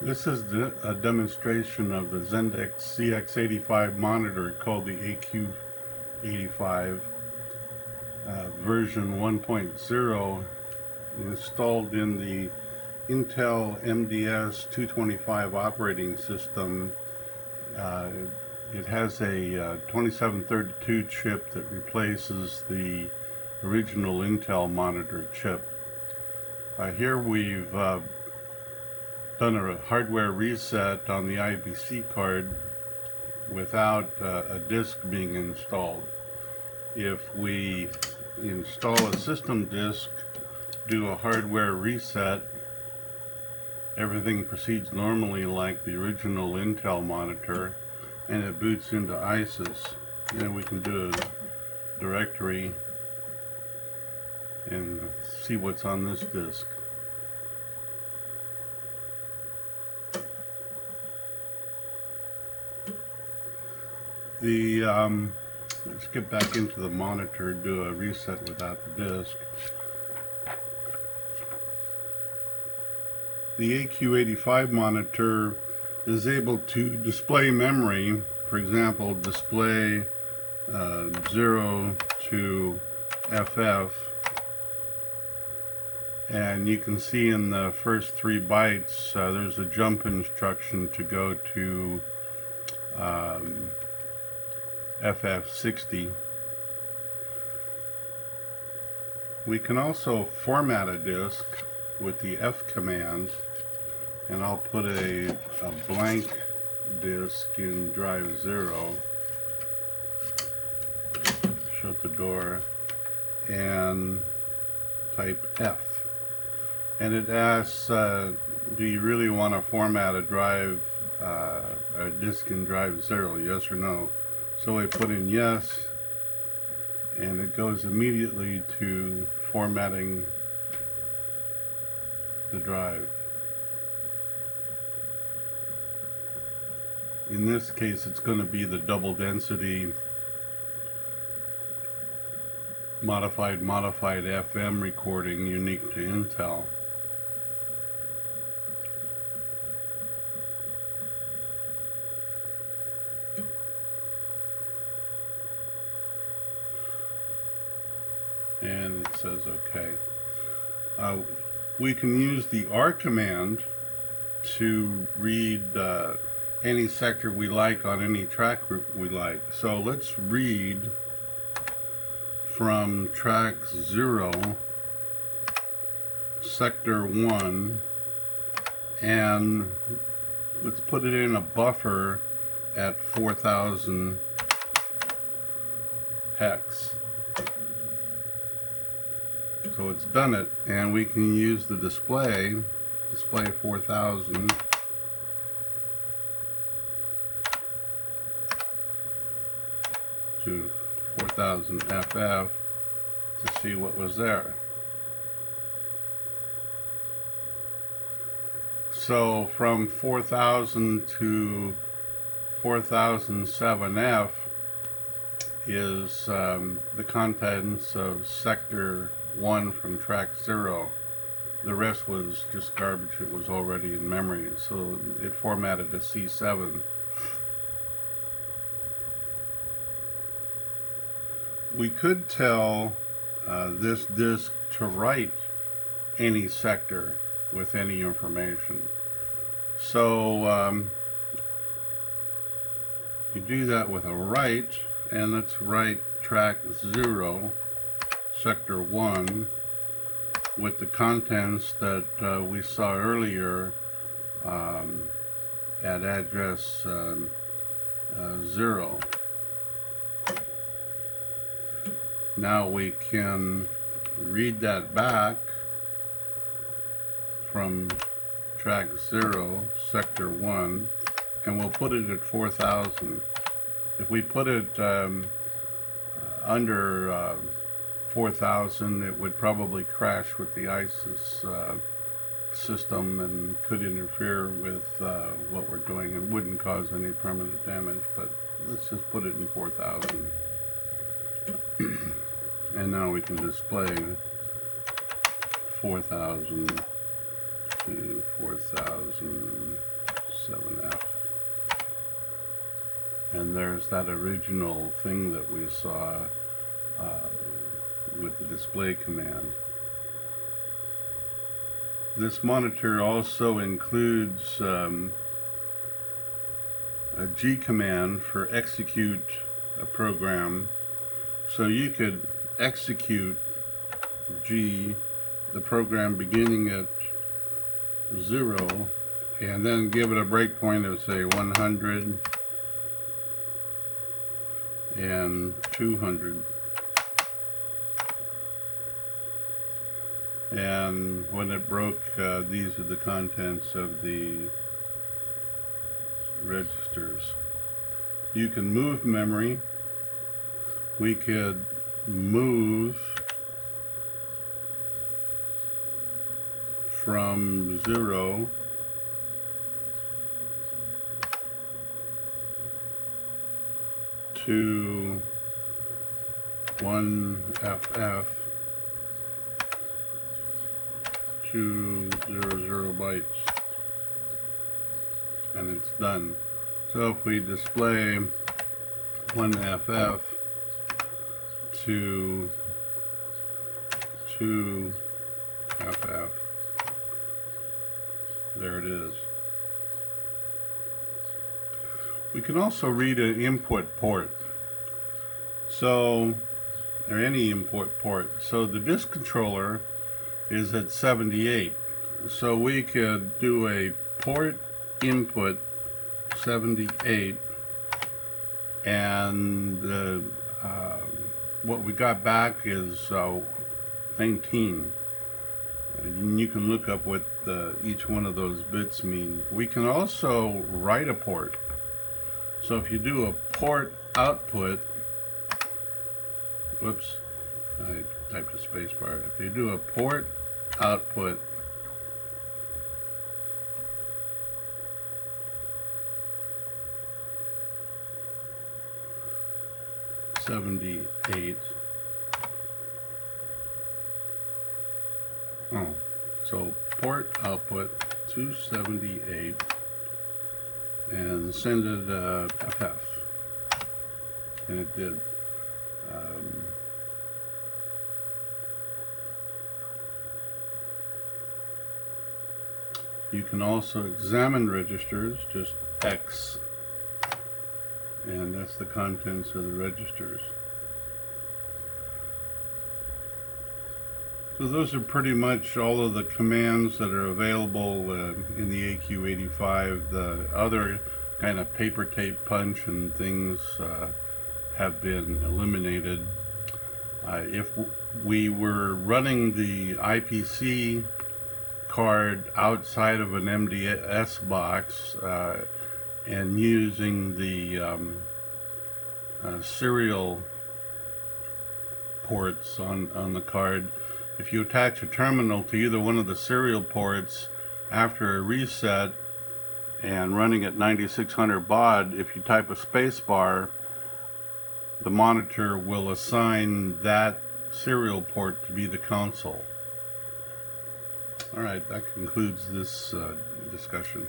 This is a demonstration of the Zendex ZX-85 monitor called the AQ-85 version 1.0, installed in the Intel MDS-225 operating system. It has a 2732 chip that replaces the original Intel monitor chip. Here we've done a hardware reset on the IPC card without a disk being installed. If we install a system disk, do a hardware reset, everything proceeds normally like the original Intel monitor, and it boots into ISIS. Then we can do a directory and see what's on this disk. Let's get back into the monitor, do a reset without the disk. The AQ-85 monitor is able to display memory, for example, display 0 to FF, and you can see in the first 3 bytes there's a jump instruction to go to FF60. We can also format a disk with the F command, and I'll put a blank disk in drive 0, shut the door, and type F. And it asks, do you really want to format a drive, a disk in drive 0, yes or no? So I put in yes, and it goes immediately to formatting the drive. In this case, it's going to be the double density modified FM recording unique to Intel. And it says OK. We can use the R command to read any sector we like on any track group we like. So let's read from track 0, sector 1, and let's put it in a buffer at 4000 hex. So it's done it, and we can use the display 4000 to 4000 FF to see what was there. So from 4000 to 4007F is the contents of sector 1 from track 0. The rest was just garbage. It was already in memory, so it formatted to C7. We could tell this disk to write any sector with any information. So you do that with a write, and let's write track 0, sector 1, with the contents that we saw earlier at address 0. Now we can read that back from track 0, sector 1, and we'll put it at 4000. If we put it under 4000, it would probably crash with the ISIS system and could interfere with what we're doing and wouldn't cause any permanent damage, but let's just put it in 4000. And now we can display 4000 to 4007F. And there's that original thing that we saw with the display command. This monitor also includes a G command for execute a program. So you could execute G, the program beginning at 0, and then give it a breakpoint of say 100 and 200. And when it broke, these are the contents of the registers. You can move memory. We could move from 0 to 1FF to 00 bytes, and it's done. So if we display 1FF to 2FF, there it is. We can also read an input port, so, or any input port. So the disk controller is at 78, so we could do a port input 78, and what we got back is 19. And you can look up what each one of those bits mean. We can also write a port. So if you do a port output, whoops, I typed a space bar. If you do a port output, '78. Oh, so port output 278, and send it FF, and it did. You can also examine registers, just X, and that's the contents of the registers. So those are pretty much all of the commands that are available in the AQ-85. The other kind of paper tape punch and things have been eliminated. If we were running the IPC card outside of an MDS box and using the serial ports on the card, if you attach a terminal to either one of the serial ports after a reset and running at 9600 baud, if you type a space bar, the monitor will assign that serial port to be the console. Alright, that concludes this discussion.